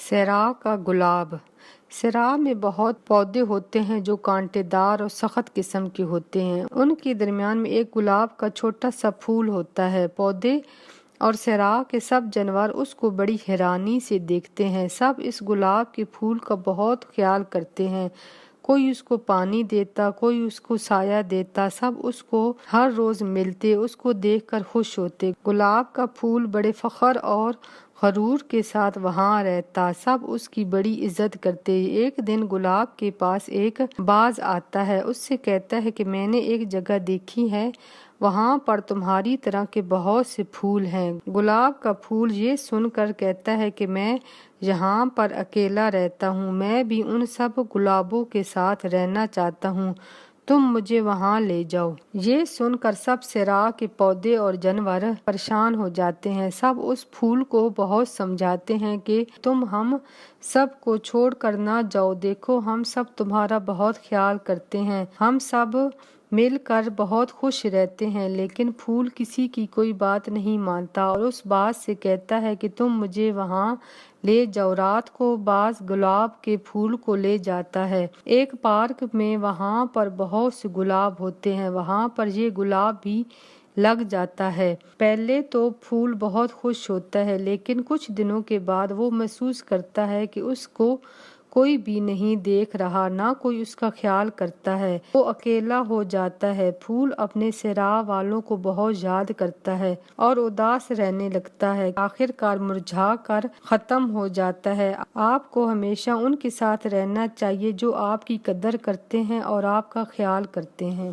صحرا کا گلاب۔ صحرا میں بہت پودے ہوتے ہیں جو کانٹے دار اور سخت قسم کے ہوتے ہیں۔ ان کے درمیان میں ایک گلاب کا چھوٹا سا پھول ہوتا ہے۔ پودے اور صحرا کے سب جانور اس کو بڑی حیرانی سے دیکھتے ہیں۔ سب اس گلاب کے پھول کا بہت خیال کرتے ہیں۔ کوئی اس کو پانی دیتا، کوئی اس کو سایہ دیتا، سب اس کو ہر روز ملتے، اس کو دیکھ کر خوش ہوتے۔ گلاب کا پھول بڑے فخر اور غرور کے ساتھ وہاں رہتا، سب اس کی بڑی عزت کرتے۔ ایک دن گلاب کے پاس ایک باز آتا ہے، اس سے کہتا ہے کہ میں نے ایک جگہ دیکھی ہے، وہاں پر تمہاری طرح کے بہت سے پھول ہیں۔ گلاب کا پھول یہ سن کر کہتا ہے کہ میں یہاں پر اکیلا رہتا ہوں، میں بھی ان سب گلابوں کے ساتھ رہنا چاہتا ہوں، تم مجھے وہاں لے جاؤ۔ یہ سن کر سب صحرا کے پودے اور جانور پریشان ہو جاتے ہیں۔ سب اس پھول کو بہت سمجھاتے ہیں کہ تم ہم سب کو چھوڑ کر نہ جاؤ، دیکھو ہم سب تمہارا بہت خیال کرتے ہیں، ہم سب مل کر بہت خوش رہتے ہیں۔ لیکن پھول کسی کی کوئی بات نہیں مانتا اور اس باز سے کہتا ہے کہ تم مجھے وہاں لے جاؤ۔ رات کو باز گلاب کے پھول کو لے جاتا ہے ایک پارک میں، وہاں پر بہت سے گلاب ہوتے ہیں، وہاں پر یہ گلاب بھی لگ جاتا ہے۔ پہلے تو پھول بہت خوش ہوتا ہے، لیکن کچھ دنوں کے بعد وہ محسوس کرتا ہے کہ اس کو کوئی بھی نہیں دیکھ رہا، نہ کوئی اس کا خیال کرتا ہے، وہ اکیلا ہو جاتا ہے۔ پھول اپنے صحرا والوں کو بہت یاد کرتا ہے اور اداس رہنے لگتا ہے، آخر کار مرجھا کر ختم ہو جاتا ہے۔ آپ کو ہمیشہ ان کے ساتھ رہنا چاہیے جو آپ کی قدر کرتے ہیں اور آپ کا خیال کرتے ہیں۔